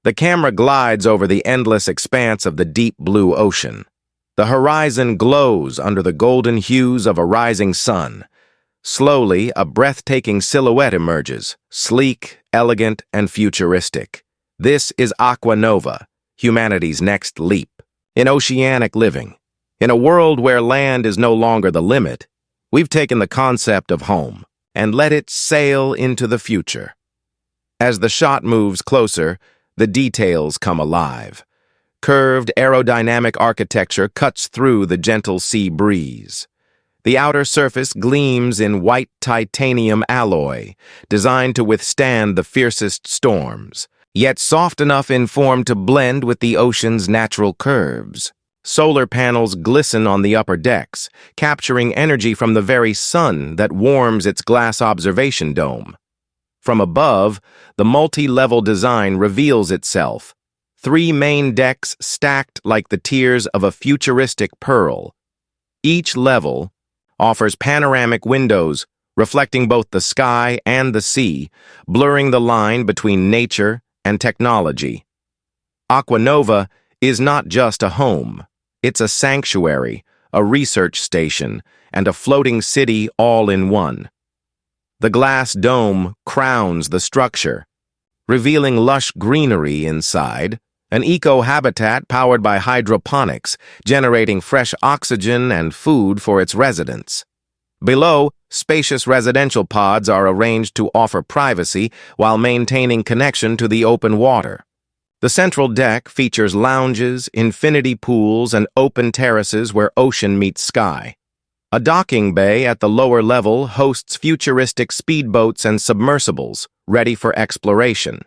The camera glides over the endless expanse of the deep blue ocean. The horizon glows under the golden hues of a rising sun. Slowly, a breathtaking silhouette emerges, sleek, elegant, and futuristic. This is AquaNova, humanity's next leap. In oceanic living, in a world where land is no longer the limit, we've taken the concept of home and let it sail into the future. As the shot moves closer, the details come alive. Curved aerodynamic architecture cuts through the gentle sea breeze. The outer surface gleams in white titanium alloy, designed to withstand the fiercest storms, yet soft enough in form to blend with the ocean's natural curves. Solar panels glisten on the upper decks, capturing energy from the very sun that warms its glass observation dome. From above, the multi-level design reveals itself. 3 main decks stacked like the tiers of a futuristic pearl. Each level offers panoramic windows reflecting both the sky and the sea, blurring the line between nature and technology. AquaNova is not just a home. It's a sanctuary, a research station, and a floating city all in one. The glass dome crowns the structure, revealing lush greenery inside, an eco-habitat powered by hydroponics, generating fresh oxygen and food for its residents. Below, spacious residential pods are arranged to offer privacy while maintaining connection to the open water. The central deck features lounges, infinity pools, and open terraces where ocean meets sky. A docking bay at the lower level hosts futuristic speedboats and submersibles, ready for exploration.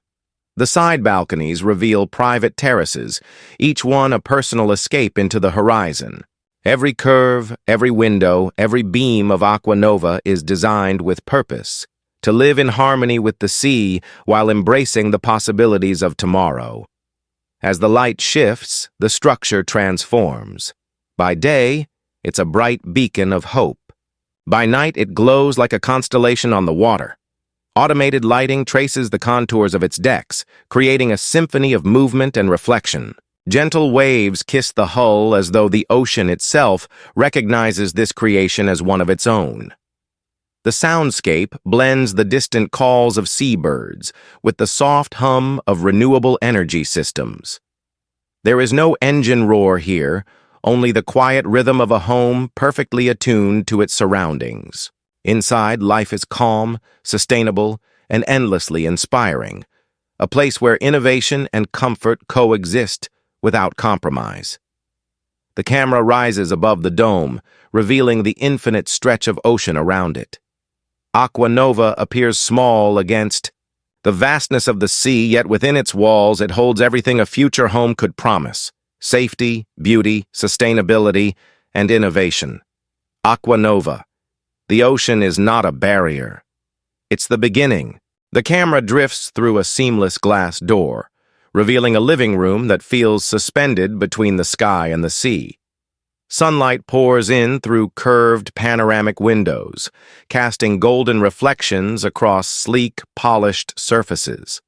The side balconies reveal private terraces, each one a personal escape into the horizon. Every curve, every window, every beam of AquaNova is designed with purpose, to live in harmony with the sea while embracing the possibilities of tomorrow. As the light shifts, the structure transforms. By day, it's a bright beacon of hope. By night, it glows like a constellation on the water. Automated lighting traces the contours of its decks, creating a symphony of movement and reflection. Gentle waves kiss the hull as though the ocean itself recognizes this creation as one of its own. The soundscape blends the distant calls of seabirds with the soft hum of renewable energy systems. There is no engine roar here, only the quiet rhythm of a home perfectly attuned to its surroundings. Inside, life is calm, sustainable, and endlessly inspiring, a place where innovation and comfort coexist without compromise. The camera rises above the dome, revealing the infinite stretch of ocean around it. AquaNova appears small against the vastness of the sea, yet within its walls it holds everything a future home could promise: safety, beauty, sustainability, and innovation. AquaNova. The ocean is not a barrier. It's the beginning. The camera drifts through a seamless glass door, revealing a living room that feels suspended between the sky and the sea. Sunlight pours in through curved panoramic windows, casting golden reflections across sleek, polished surfaces.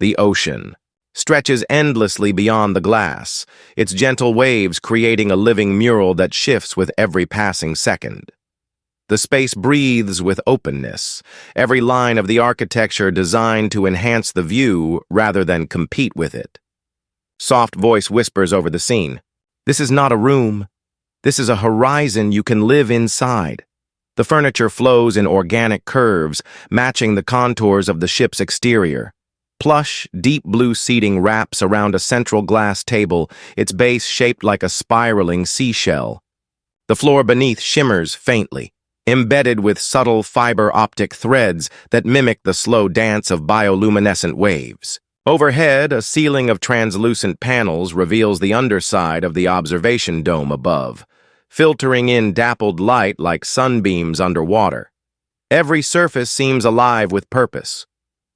The ocean stretches endlessly beyond the glass, its gentle waves creating a living mural that shifts with every passing second. The space breathes with openness, every line of the architecture designed to enhance the view rather than compete with it. Soft voice whispers over the scene. This is not a room. This is a horizon you can live inside. The furniture flows in organic curves, matching the contours of the ship's exterior. Plush, deep blue seating wraps around a central glass table, its base shaped like a spiraling seashell. The floor beneath shimmers faintly, embedded with subtle fiber optic threads that mimic the slow dance of bioluminescent waves. Overhead, a ceiling of translucent panels reveals the underside of the observation dome above, filtering in dappled light like sunbeams underwater. Every surface seems alive with purpose.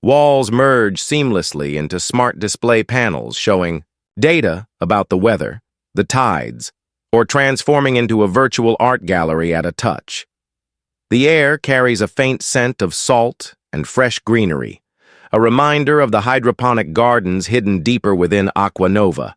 Walls merge seamlessly into smart display panels showing data about the weather, the tides, or transforming into a virtual art gallery at a touch. The air carries a faint scent of salt and fresh greenery, a reminder of the hydroponic gardens hidden deeper within AquaNova.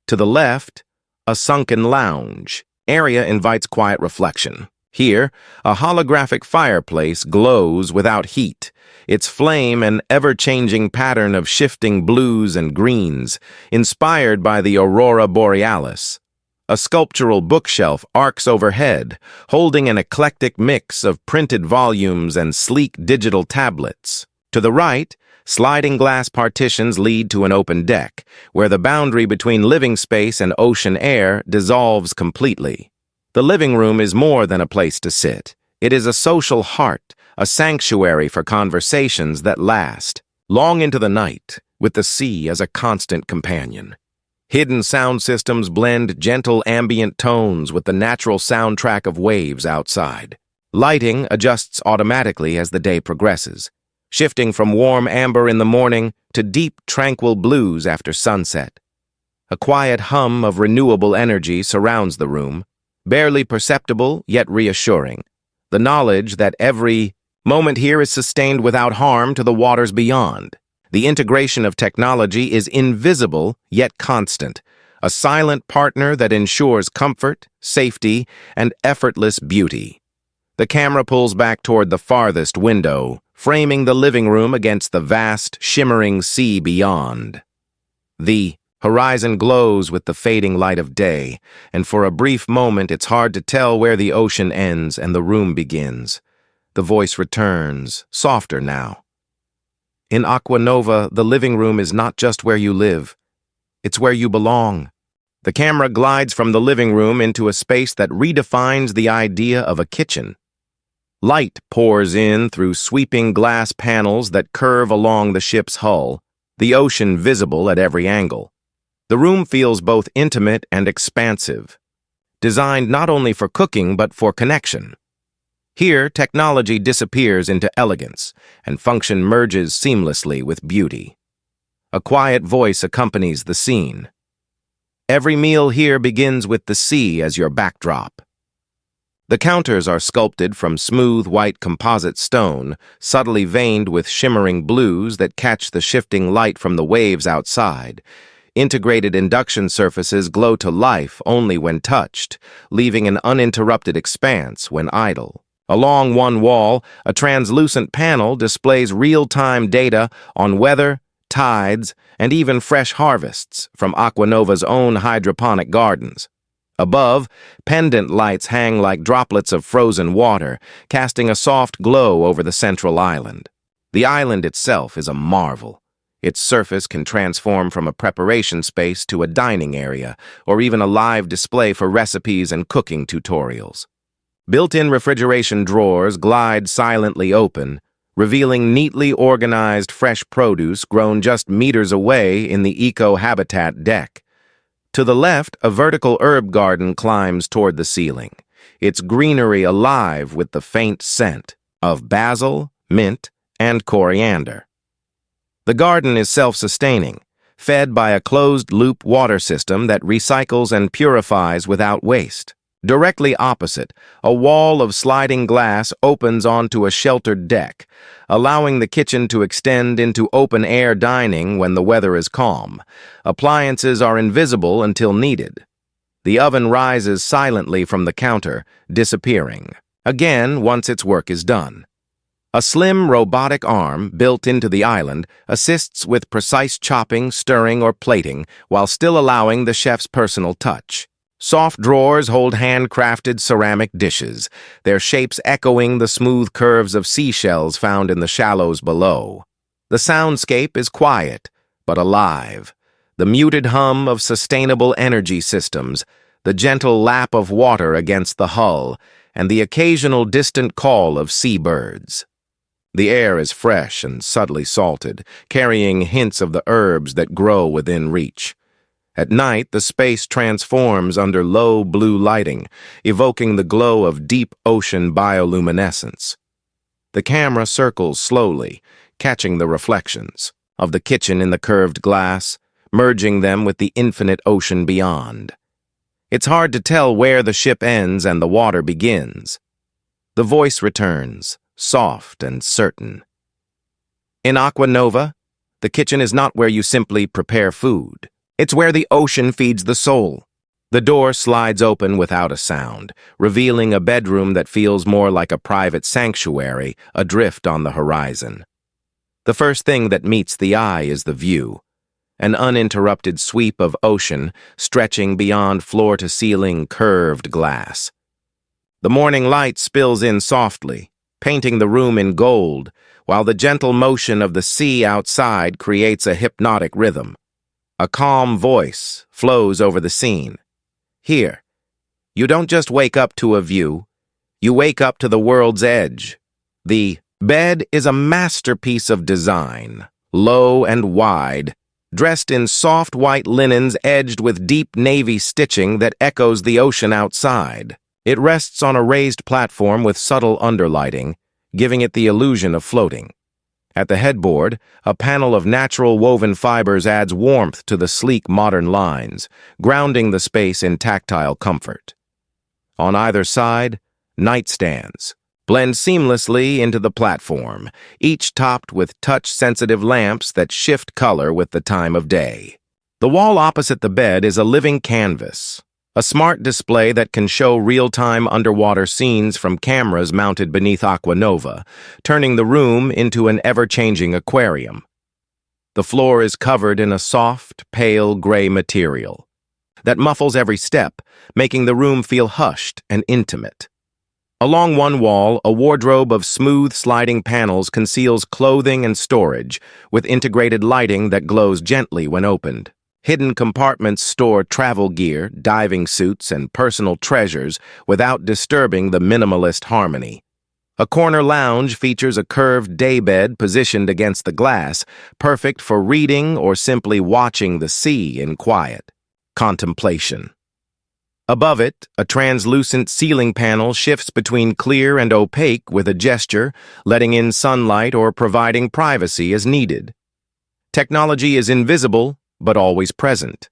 To the left, a sunken lounge area invites quiet reflection. Here, a holographic fireplace glows without heat, its flame an ever-changing pattern of shifting blues and greens, inspired by the aurora borealis. A sculptural bookshelf arcs overhead, holding an eclectic mix of printed volumes and sleek digital tablets. To the right, sliding glass partitions lead to an open deck, where the boundary between living space and ocean air dissolves completely. The living room is more than a place to sit. It is a social heart, a sanctuary for conversations that last, long into the night, with the sea as a constant companion. Hidden sound systems blend gentle ambient tones with the natural soundtrack of waves outside. Lighting adjusts automatically as the day progresses, shifting from warm amber in the morning to deep, tranquil blues after sunset. A quiet hum of renewable energy surrounds the room, barely perceptible yet reassuring. The knowledge that every moment here is sustained without harm to the waters beyond. The integration of technology is invisible yet constant, a silent partner that ensures comfort, safety, and effortless beauty. The camera pulls back toward the farthest window, framing the living room against the vast, shimmering sea beyond. The horizon glows with the fading light of day, and for a brief moment it's hard to tell where the ocean ends and the room begins. The voice returns, softer now. In AquaNova, the living room is not just where you live. It's where you belong. The camera glides from the living room into a space that redefines the idea of a kitchen. Light pours in through sweeping glass panels that curve along the ship's hull, the ocean visible at every angle. The room feels both intimate and expansive, designed not only for cooking but for connection. Here, technology disappears into elegance, and function merges seamlessly with beauty. A quiet voice accompanies the scene. Every meal here begins with the sea as your backdrop. The counters are sculpted from smooth white composite stone, subtly veined with shimmering blues that catch the shifting light from the waves outside. Integrated induction surfaces glow to life only when touched, leaving an uninterrupted expanse when idle. Along one wall, a translucent panel displays real-time data on weather, tides, and even fresh harvests from AquaNova's own hydroponic gardens. Above, pendant lights hang like droplets of frozen water, casting a soft glow over the central island. The island itself is a marvel. Its surface can transform from a preparation space to a dining area, or even a live display for recipes and cooking tutorials. Built-in refrigeration drawers glide silently open, revealing neatly organized fresh produce grown just meters away in the eco-habitat deck. To the left, a vertical herb garden climbs toward the ceiling, its greenery alive with the faint scent of basil, mint, and coriander. The garden is self-sustaining, fed by a closed-loop water system that recycles and purifies without waste. Directly opposite, a wall of sliding glass opens onto a sheltered deck, allowing the kitchen to extend into open-air dining when the weather is calm. Appliances are invisible until needed. The oven rises silently from the counter, disappearing, again once its work is done. A slim robotic arm built into the island assists with precise chopping, stirring, or plating while still allowing the chef's personal touch. Soft drawers hold handcrafted ceramic dishes, their shapes echoing the smooth curves of seashells found in the shallows below. The soundscape is quiet, but alive. The muted hum of sustainable energy systems, the gentle lap of water against the hull, and the occasional distant call of seabirds. The air is fresh and subtly salted, carrying hints of the herbs that grow within reach. At night, the space transforms under low blue lighting, evoking the glow of deep ocean bioluminescence. The camera circles slowly, catching the reflections of the kitchen in the curved glass, merging them with the infinite ocean beyond. It's hard to tell where the ship ends and the water begins. The voice returns, soft and certain. In AquaNova, the kitchen is not where you simply prepare food. It's where the ocean feeds the soul. The door slides open without a sound, revealing a bedroom that feels more like a private sanctuary adrift on the horizon. The first thing that meets the eye is the view, an uninterrupted sweep of ocean stretching beyond floor-to-ceiling curved glass. The morning light spills in softly, painting the room in gold, while the gentle motion of the sea outside creates a hypnotic rhythm. A calm voice flows over the scene. Here, you don't just wake up to a view, you wake up to the world's edge. The bed is a masterpiece of design, low and wide, dressed in soft white linens edged with deep navy stitching that echoes the ocean outside. It rests on a raised platform with subtle underlighting, giving it the illusion of floating. At the headboard, a panel of natural woven fibers adds warmth to the sleek modern lines, grounding the space in tactile comfort. On either side, nightstands blend seamlessly into the platform, each topped with touch-sensitive lamps that shift color with the time of day. The wall opposite the bed is a living canvas, a smart display that can show real-time underwater scenes from cameras mounted beneath AquaNova, turning the room into an ever-changing aquarium. The floor is covered in a soft, pale gray material that muffles every step, making the room feel hushed and intimate. Along one wall, a wardrobe of smooth sliding panels conceals clothing and storage, with integrated lighting that glows gently when opened. Hidden compartments store travel gear, diving suits, and personal treasures without disturbing the minimalist harmony. A corner lounge features a curved daybed positioned against the glass, perfect for reading or simply watching the sea in quiet contemplation. Above it, a translucent ceiling panel shifts between clear and opaque with a gesture, letting in sunlight or providing privacy as needed. Technology is invisible, but always present.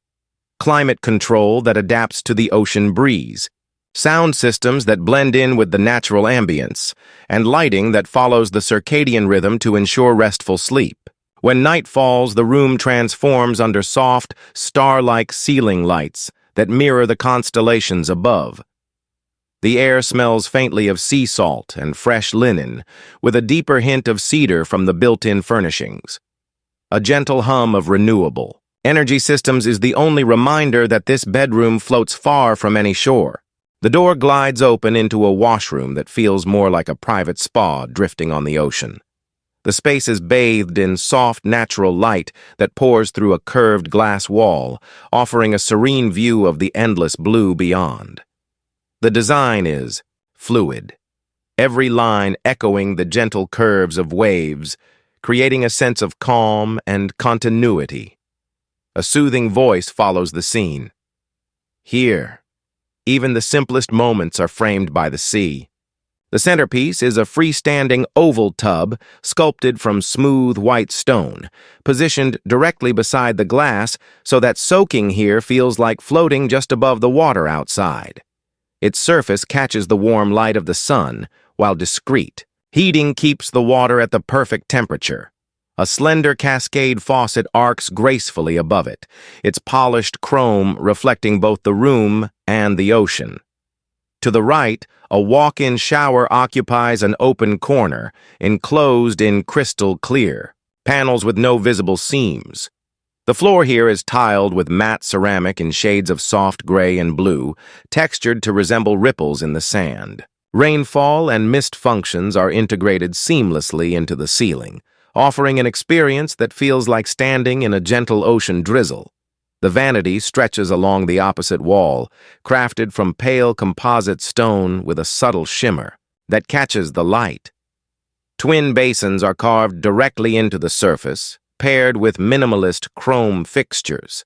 Climate control that adapts to the ocean breeze, sound systems that blend in with the natural ambience, and lighting that follows the circadian rhythm to ensure restful sleep. When night falls, the room transforms under soft, star-like ceiling lights that mirror the constellations above. The air smells faintly of sea salt and fresh linen, with a deeper hint of cedar from the built-in furnishings. A gentle hum of renewable energy systems is the only reminder that this bedroom floats far from any shore. The door glides open into a washroom that feels more like a private spa drifting on the ocean. The space is bathed in soft, natural light that pours through a curved glass wall, offering a serene view of the endless blue beyond. The design is fluid, every line echoing the gentle curves of waves, creating a sense of calm and continuity. A soothing voice follows the scene. Here, even the simplest moments are framed by the sea. The centerpiece is a freestanding oval tub sculpted from smooth white stone, positioned directly beside the glass so that soaking here feels like floating just above the water outside. Its surface catches the warm light of the sun, while discreet. Heating keeps the water at the perfect temperature. A slender cascade faucet arcs gracefully above it, its polished chrome reflecting both the room and the ocean. To the right, a walk-in shower occupies an open corner, enclosed in crystal clear, panels with no visible seams. The floor here is tiled with matte ceramic in shades of soft gray and blue, textured to resemble ripples in the sand. Rainfall and mist functions are integrated seamlessly into the ceiling, offering an experience that feels like standing in a gentle ocean drizzle. The vanity stretches along the opposite wall, crafted from pale composite stone with a subtle shimmer that catches the light. Twin basins are carved directly into the surface, paired with minimalist chrome fixtures.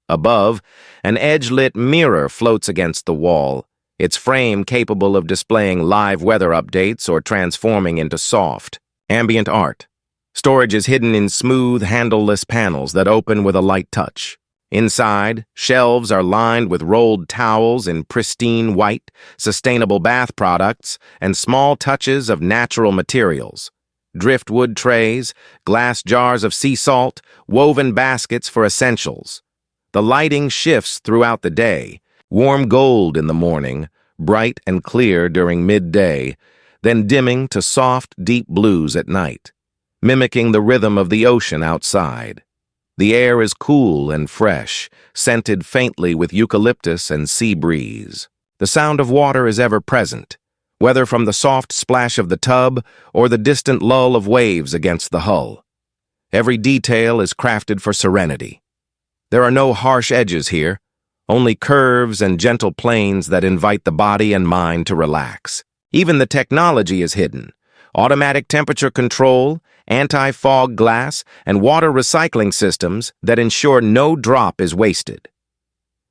Above, an edge-lit mirror floats against the wall, its frame capable of displaying live weather updates or transforming into soft, ambient art. Storage is hidden in smooth, handleless panels that open with a light touch. Inside, shelves are lined with rolled towels in pristine white, sustainable bath products, and small touches of natural materials. driftwood trays, glass jars of sea salt, woven baskets for essentials. The lighting shifts throughout the day, warm gold in the morning, bright and clear during midday, then dimming to soft, deep blues at night, mimicking the rhythm of the ocean outside. The air is cool and fresh, scented faintly with eucalyptus and sea breeze. The sound of water is ever present, whether from the soft splash of the tub or the distant lull of waves against the hull. Every detail is crafted for serenity. There are no harsh edges here, only curves and gentle planes that invite the body and mind to relax. Even the technology is hidden. Automatic temperature control, anti-fog glass, and water recycling systems that ensure no drop is wasted.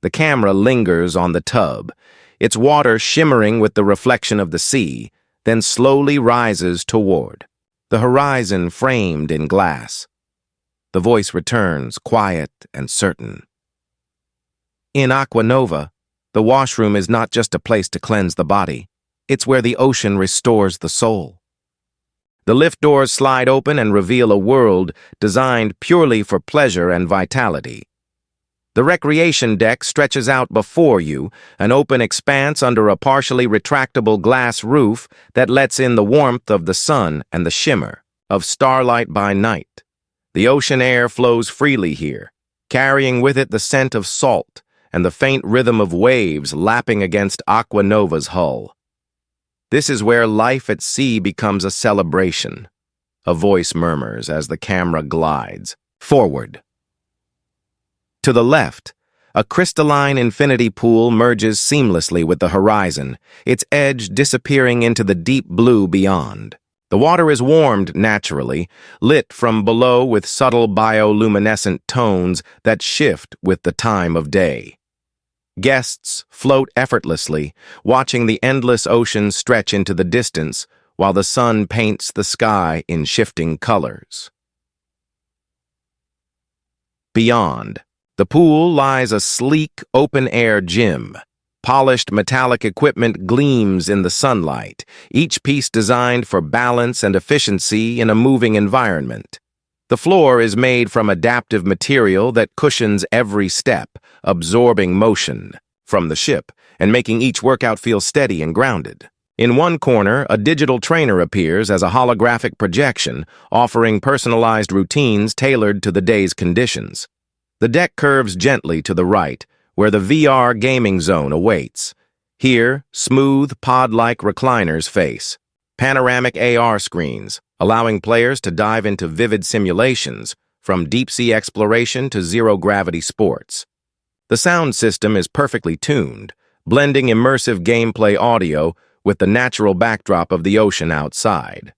The camera lingers on the tub, its water shimmering with the reflection of the sea, then slowly rises toward the horizon framed in glass. The voice returns, quiet and certain. In AquaNova, the washroom is not just a place to cleanse the body. It's where the ocean restores the soul. The lift doors slide open and reveal a world designed purely for pleasure and vitality. The recreation deck stretches out before you, an open expanse under a partially retractable glass roof that lets in the warmth of the sun and the shimmer of starlight by night. The ocean air flows freely here, carrying with it the scent of salt and the faint rhythm of waves lapping against AquaNova's hull. This is where life at sea becomes a celebration. A voice murmurs as the camera glides forward. To the left, a crystalline infinity pool merges seamlessly with the horizon, its edge disappearing into the deep blue beyond. The water is warmed naturally, lit from below with subtle bioluminescent tones that shift with the time of day. Guests float effortlessly, watching the endless ocean stretch into the distance while the sun paints the sky in shifting colors. Beyond, the pool lies a sleek, open-air gym. Polished metallic equipment gleams in the sunlight, each piece designed for balance and efficiency in a moving environment. The floor is made from adaptive material that cushions every step, absorbing motion from the ship and making each workout feel steady and grounded. In one corner, a digital trainer appears as a holographic projection, offering personalized routines tailored to the day's conditions. The deck curves gently to the right, where the VR gaming zone awaits. Here, smooth, pod-like recliners face panoramic AR screens, allowing players to dive into vivid simulations, from deep-sea exploration to zero-gravity sports. The sound system is perfectly tuned, blending immersive gameplay audio with the natural backdrop of the ocean outside.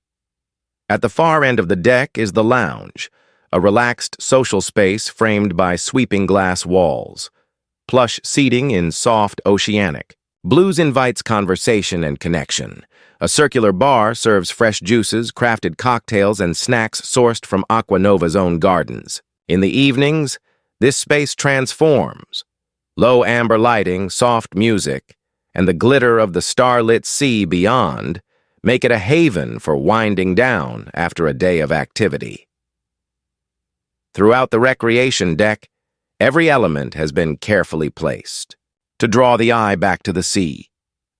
At the far end of the deck is the lounge, a relaxed social space framed by sweeping glass walls. Plush seating in soft oceanic. Blues invites conversation and connection. A circular bar serves fresh juices, crafted cocktails, and snacks sourced from AquaNova's own gardens. In the evenings, this space transforms. Low amber lighting, soft music, and the glitter of the starlit sea beyond make it a haven for winding down after a day of activity. Throughout the recreation deck, every element has been carefully placed to draw the eye back to the sea.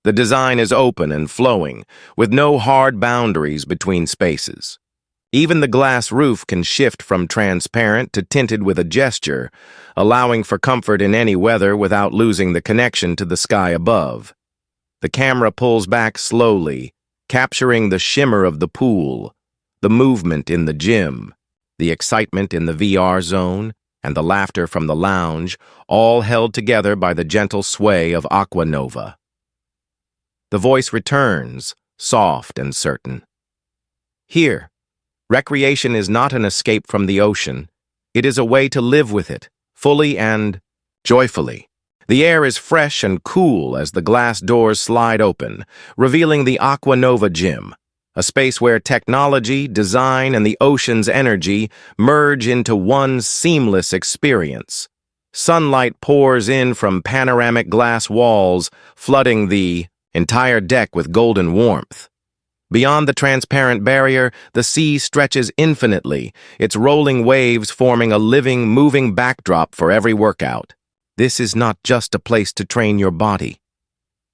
The design is open and flowing, with no hard boundaries between spaces. Even the glass roof can shift from transparent to tinted with a gesture, allowing for comfort in any weather without losing the connection to the sky above. The camera pulls back slowly, capturing the shimmer of the pool, the movement in the gym, the excitement in the VR zone, and the laughter from the lounge, all held together by the gentle sway of AquaNova. The voice returns, soft and certain. Here, recreation is not an escape from the ocean. It is a way to live with it, fully and joyfully. The air is fresh and cool as the glass doors slide open, revealing the AquaNova gym, a space where technology, design, and the ocean's energy merge into one seamless experience. Sunlight pours in from panoramic glass walls, flooding the entire deck with golden warmth. Beyond the transparent barrier, the sea stretches infinitely, its rolling waves forming a living, moving backdrop for every workout. This is not just a place to train your body,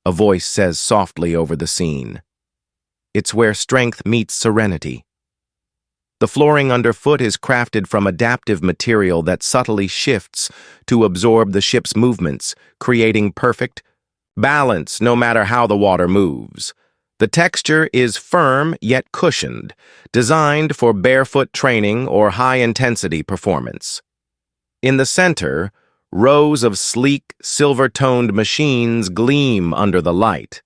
a voice says softly over the scene. It's where strength meets serenity. The flooring underfoot is crafted from adaptive material that subtly shifts to absorb the ship's movements, creating perfect balance no matter how the water moves. The texture is firm yet cushioned, designed for barefoot training or high-intensity performance. In the center, rows of sleek, silver-toned machines gleam under the light.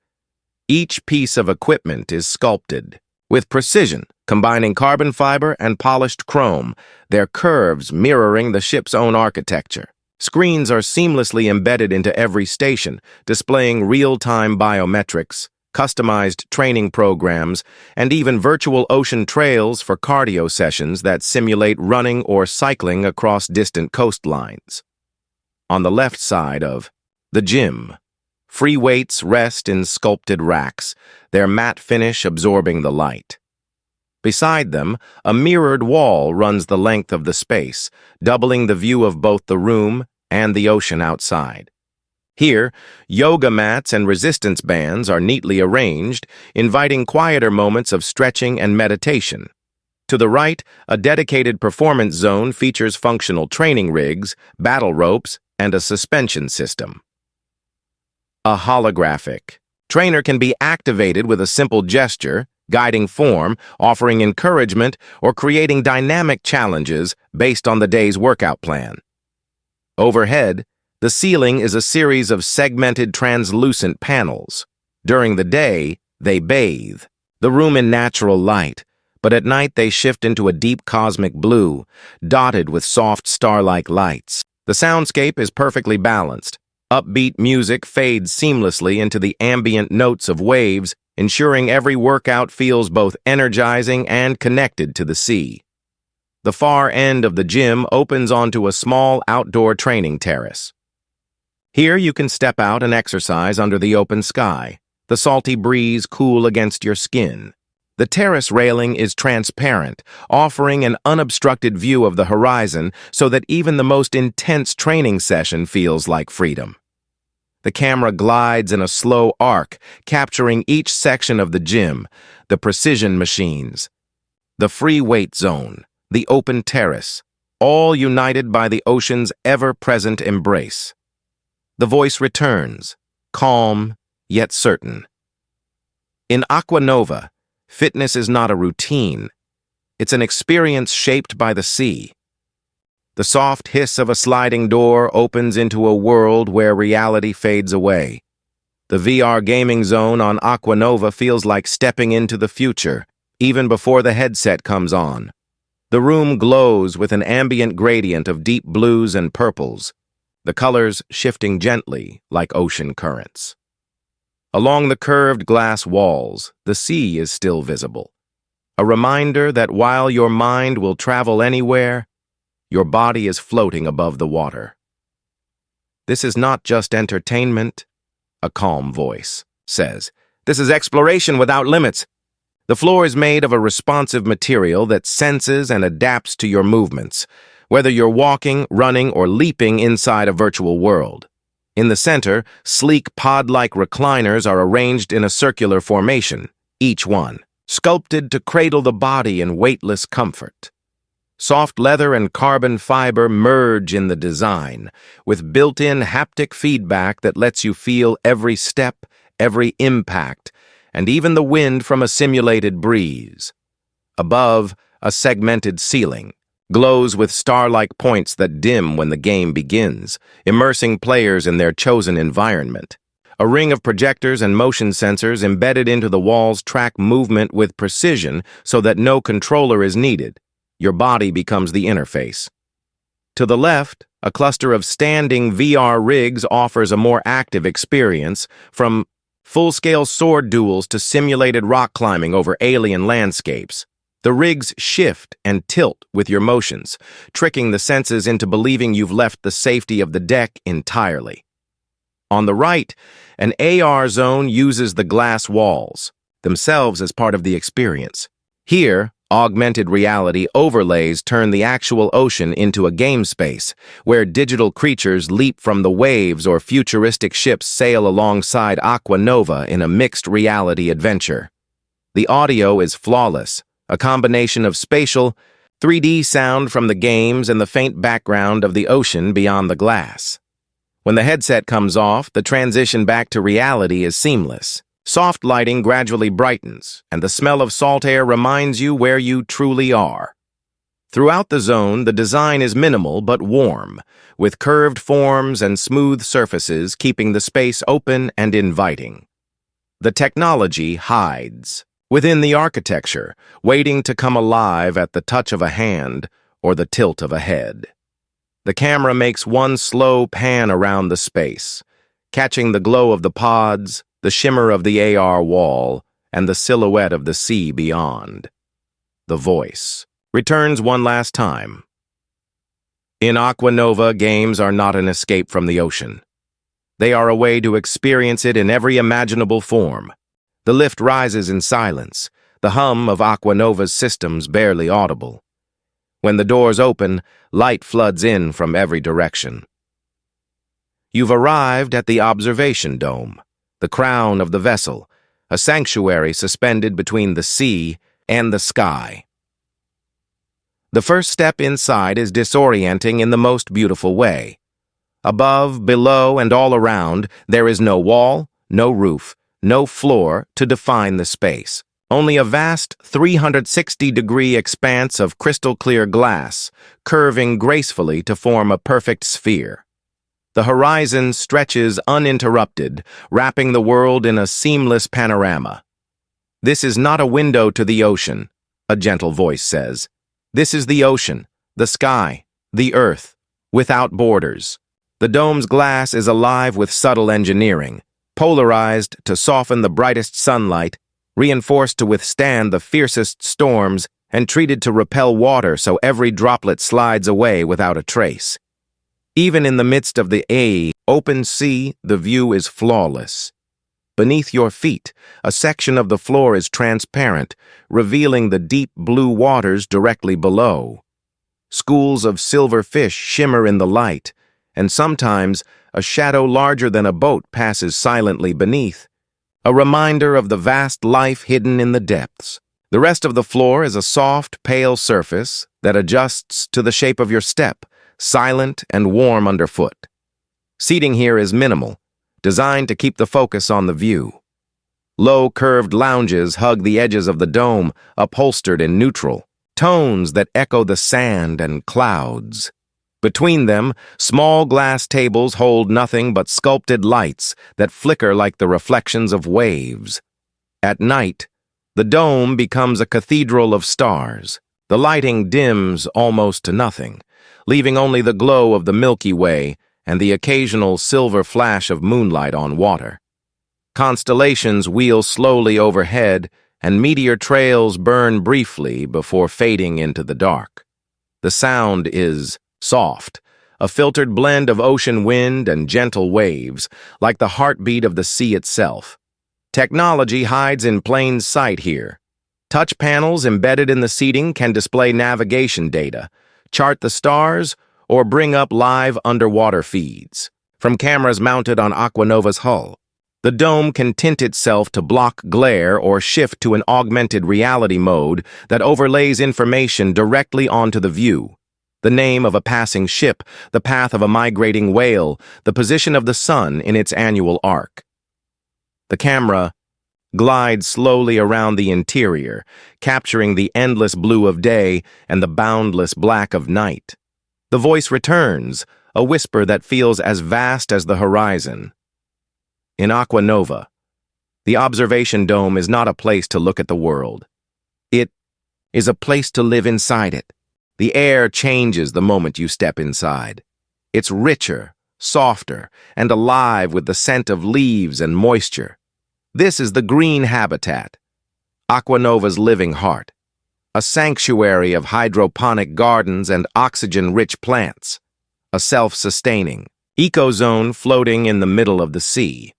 Each piece of equipment is sculpted with precision, combining carbon fiber and polished chrome, their curves mirroring the ship's own architecture. Screens are seamlessly embedded into every station, displaying real-time biometrics, customized training programs, and even virtual ocean trails for cardio sessions that simulate running or cycling across distant coastlines. On the left side of the gym, free weights rest in sculpted racks, their matte finish absorbing the light. Beside them, a mirrored wall runs the length of the space, doubling the view of both the room and the ocean outside. Here, yoga mats and resistance bands are neatly arranged, inviting quieter moments of stretching and meditation. To the right, a dedicated performance zone features functional training rigs, battle ropes, and a suspension system. A holographic trainer can be activated with a simple gesture, guiding form, offering encouragement, or creating dynamic challenges based on the day's workout plan. Overhead, the ceiling is a series of segmented translucent panels. During the day, they bathe the room in natural light, but at night they shift into a deep cosmic blue, dotted with soft star-like lights. The soundscape is perfectly balanced. Upbeat music fades seamlessly into the ambient notes of waves, ensuring every workout feels both energizing and connected to the sea. The far end of the gym opens onto a small outdoor training terrace. Here you can step out and exercise under the open sky, the salty breeze cool against your skin. The terrace railing is transparent, offering an unobstructed view of the horizon so that even the most intense training session feels like freedom. The camera glides in a slow arc, capturing each section of the gym, the precision machines, the free weight zone, the open terrace, all united by the ocean's ever-present embrace. The voice returns, calm yet certain. In AquaNova, fitness is not a routine. It's an experience shaped by the sea. The soft hiss of a sliding door opens into a world where reality fades away. The VR gaming zone on AquaNova feels like stepping into the future, even before the headset comes on. The room glows with an ambient gradient of deep blues and purples, the colors shifting gently like ocean currents. Along the curved glass walls, the sea is still visible, a reminder that while your mind will travel anywhere, your body is floating above the water. This is not just entertainment, a calm voice says. This is exploration without limits. The floor is made of a responsive material that senses and adapts to your movements, whether you're walking, running, or leaping inside a virtual world. In the center, sleek pod-like recliners are arranged in a circular formation, each one sculpted to cradle the body in weightless comfort. Soft leather and carbon fiber merge in the design, with built-in haptic feedback that lets you feel every step, every impact, and even the wind from a simulated breeze. Above, a segmented ceiling glows with star-like points that dim when the game begins, immersing players in their chosen environment. A ring of projectors and motion sensors embedded into the walls track movement with precision so that no controller is needed. Your body becomes the interface. To the left, a cluster of standing VR rigs offers a more active experience, from full-scale sword duels to simulated rock climbing over alien landscapes. The rigs shift and tilt with your motions, tricking the senses into believing you've left the safety of the deck entirely. On the right, an AR zone uses the glass walls, themselves as part of the experience. Here, augmented reality overlays turn the actual ocean into a game space, where digital creatures leap from the waves or futuristic ships sail alongside AquaNova in a mixed reality adventure. The audio is flawless, a combination of spatial, 3D sound from the games and the faint background of the ocean beyond the glass. When the headset comes off, the transition back to reality is seamless. Soft lighting gradually brightens, and the smell of salt air reminds you where you truly are. Throughout the zone, the design is minimal but warm, with curved forms and smooth surfaces keeping the space open and inviting. The technology hides within the architecture, waiting to come alive at the touch of a hand or the tilt of a head. The camera makes one slow pan around the space, catching the glow of the pods, the shimmer of the AR wall, and the silhouette of the sea beyond. The voice returns one last time. In AquaNova, games are not an escape from the ocean. They are a way to experience it in every imaginable form. The lift rises in silence, the hum of AquaNova's systems barely audible. When the doors open, light floods in from every direction. You've arrived at the observation dome, the crown of the vessel, a sanctuary suspended between the sea and the sky. The first step inside is disorienting in the most beautiful way. Above, below, and all around, there is no wall, no roof, no floor to define the space. Only a vast 360-degree expanse of crystal-clear glass, curving gracefully to form a perfect sphere. The horizon stretches uninterrupted, wrapping the world in a seamless panorama. "This is not a window to the ocean," a gentle voice says. "This is the ocean, the sky, the earth, without borders." The dome's glass is alive with subtle engineering, polarized to soften the brightest sunlight, reinforced to withstand the fiercest storms, and treated to repel water so every droplet slides away without a trace. Even in the midst of the open sea, the view is flawless. Beneath your feet, a section of the floor is transparent, revealing the deep blue waters directly below. Schools of silver fish shimmer in the light, and sometimes a shadow larger than a boat passes silently beneath, a reminder of the vast life hidden in the depths. The rest of the floor is a soft, pale surface that adjusts to the shape of your step, silent and warm underfoot. Seating here is minimal, designed to keep the focus on the view. Low, curved lounges hug the edges of the dome, upholstered in neutral tones that echo the sand and clouds. Between them, small glass tables hold nothing but sculpted lights that flicker like the reflections of waves. At night, the dome becomes a cathedral of stars. The lighting dims almost to nothing, leaving only the glow of the Milky Way and the occasional silver flash of moonlight on water. Constellations wheel slowly overhead, and meteor trails burn briefly before fading into the dark. The sound is soft, a filtered blend of ocean wind and gentle waves, like the heartbeat of the sea itself. Technology hides in plain sight here. Touch panels embedded in the seating can display navigation data, chart the stars, or bring up live underwater feeds. From cameras mounted on AquaNova's hull, the dome can tint itself to block glare or shift to an augmented reality mode that overlays information directly onto the view. The name of a passing ship, the path of a migrating whale, the position of the sun in its annual arc. The camera glides slowly around the interior, capturing the endless blue of day and the boundless black of night. The voice returns, a whisper that feels as vast as the horizon. In AquaNova, the observation dome is not a place to look at the world. It is a place to live inside it. The air changes the moment you step inside. It's richer, softer, and alive with the scent of leaves and moisture. This is the green habitat, AquaNova's living heart, a sanctuary of hydroponic gardens and oxygen-rich plants, a self-sustaining ecozone floating in the middle of the sea.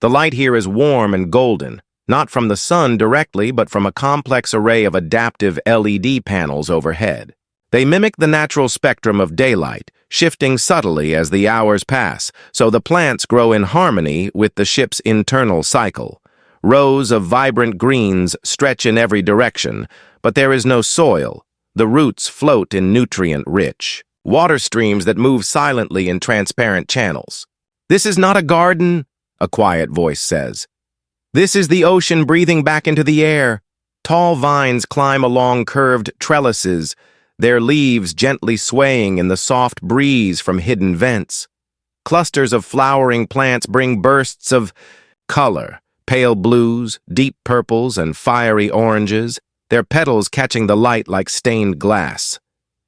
The light here is warm and golden, not from the sun directly, but from a complex array of adaptive LED panels overhead. They mimic the natural spectrum of daylight, shifting subtly as the hours pass, so the plants grow in harmony with the ship's internal cycle. Rows of vibrant greens stretch in every direction, but there is no soil. The roots float in nutrient-rich water streams that move silently in transparent channels. "This is not a garden," a quiet voice says. "This is the ocean breathing back into the air." Tall vines climb along curved trellises, their leaves gently swaying in the soft breeze from hidden vents. Clusters of flowering plants bring bursts of color, pale blues, deep purples, and fiery oranges, their petals catching the light like stained glass.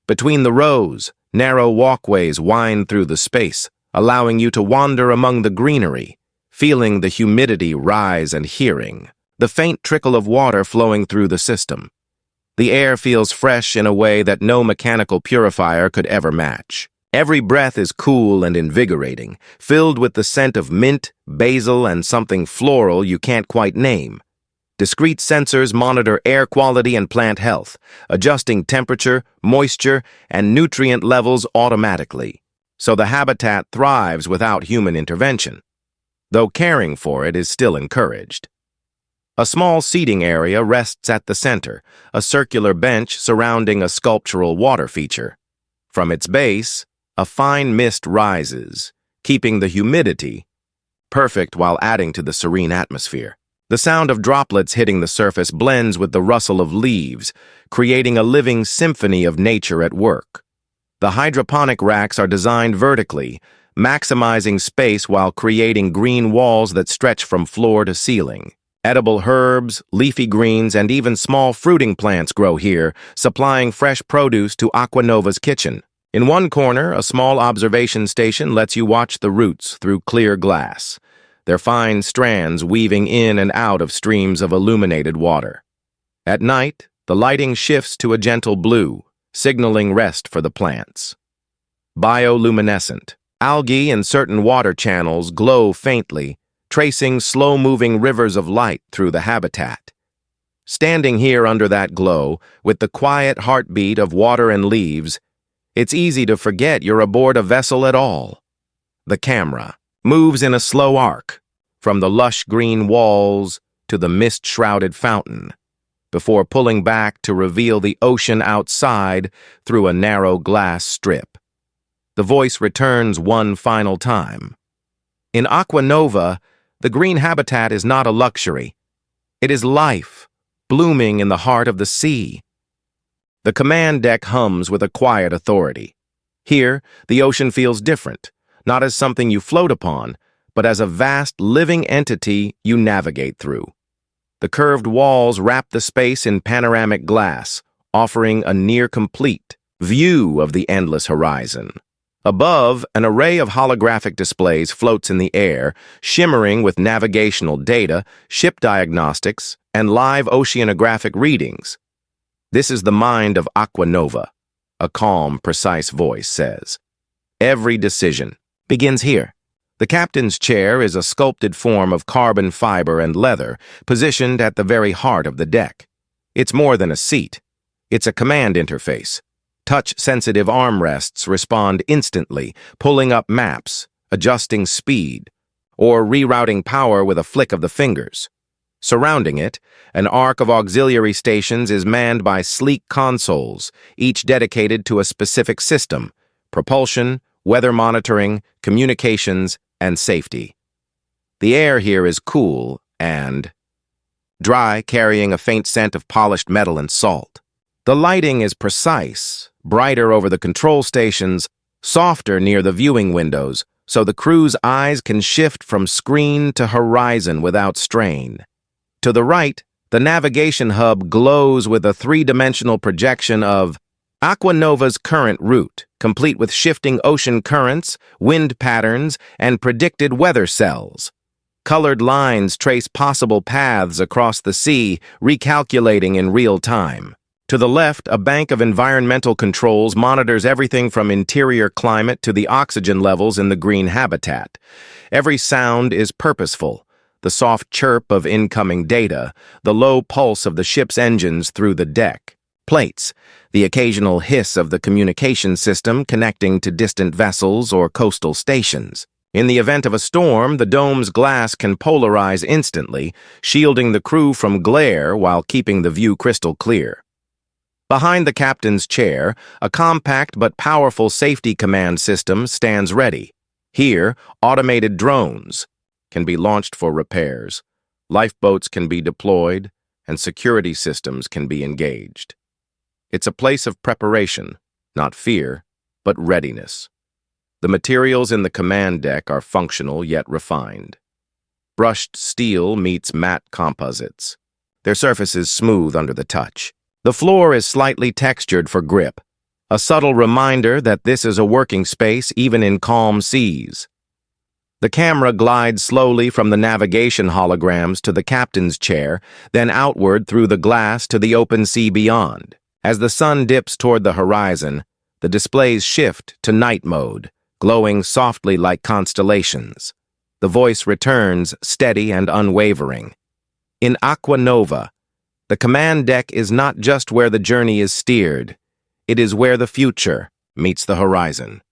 Between the rows, narrow walkways wind through the space, allowing you to wander among the greenery, feeling the humidity rise and hearing the faint trickle of water flowing through the system. The air feels fresh in a way that no mechanical purifier could ever match. Every breath is cool and invigorating, filled with the scent of mint, basil, and something floral you can't quite name. Discrete sensors monitor air quality and plant health, adjusting temperature, moisture, and nutrient levels automatically, so the habitat thrives without human intervention, though caring for it is still encouraged. A small seating area rests at the center, a circular bench surrounding a sculptural water feature. From its base, a fine mist rises, keeping the humidity perfect while adding to the serene atmosphere. The sound of droplets hitting the surface blends with the rustle of leaves, creating a living symphony of nature at work. The hydroponic racks are designed vertically, maximizing space while creating green walls that stretch from floor to ceiling. Edible herbs, leafy greens, and even small fruiting plants grow here, supplying fresh produce to AquaNova's kitchen. In one corner, a small observation station lets you watch the roots through clear glass, their fine strands weaving in and out of streams of illuminated water. At night, the lighting shifts to a gentle blue, signaling rest for the plants. Bioluminescent. Algae in certain water channels glow faintly, tracing slow-moving rivers of light through the habitat. Standing here under that glow, with the quiet heartbeat of water and leaves, it's easy to forget you're aboard a vessel at all. The camera moves in a slow arc, from the lush green walls to the mist-shrouded fountain, before pulling back to reveal the ocean outside through a narrow glass strip. The voice returns one final time. In AquaNova, the green habitat is not a luxury. It is life, blooming in the heart of the sea. The command deck hums with a quiet authority. Here, the ocean feels different, not as something you float upon, but as a vast living entity you navigate through. The curved walls wrap the space in panoramic glass, offering a near-complete view of the endless horizon. Above, an array of holographic displays floats in the air, shimmering with navigational data, ship diagnostics, and live oceanographic readings. "This is the mind of AquaNova," a calm, precise voice says. "Every decision begins here." The captain's chair is a sculpted form of carbon fiber and leather, positioned at the very heart of the deck. It's more than a seat. It's a command interface. Touch-sensitive armrests respond instantly, pulling up maps, adjusting speed, or rerouting power with a flick of the fingers. Surrounding it, an arc of auxiliary stations is manned by sleek consoles, each dedicated to a specific system: propulsion, weather monitoring, communications, and safety. The air here is cool and dry, carrying a faint scent of polished metal and salt. The lighting is precise, brighter over the control stations, softer near the viewing windows, so the crew's eyes can shift from screen to horizon without strain. To the right, the navigation hub glows with a three-dimensional projection of AquaNova's current route, complete with shifting ocean currents, wind patterns, and predicted weather cells. Colored lines trace possible paths across the sea, recalculating in real time. To the left, a bank of environmental controls monitors everything from interior climate to the oxygen levels in the green habitat. Every sound is purposeful, the soft chirp of incoming data, the low pulse of the ship's engines through the deck. Plates, the occasional hiss of the communication system connecting to distant vessels or coastal stations. In the event of a storm, the dome's glass can polarize instantly, shielding the crew from glare while keeping the view crystal clear. Behind the captain's chair, a compact but powerful safety command system stands ready. Here, automated drones can be launched for repairs, lifeboats can be deployed, and security systems can be engaged. It's a place of preparation, not fear, but readiness. The materials in the command deck are functional yet refined. Brushed steel meets matte composites. Their surface is smooth under the touch. The floor is slightly textured for grip, a subtle reminder that this is a working space even in calm seas. The camera glides slowly from the navigation holograms to the captain's chair, then outward through the glass to the open sea beyond. As the sun dips toward the horizon, the displays shift to night mode, glowing softly like constellations. The voice returns, steady and unwavering. In AquaNova, the command deck is not just where the journey is steered, it is where the future meets the horizon.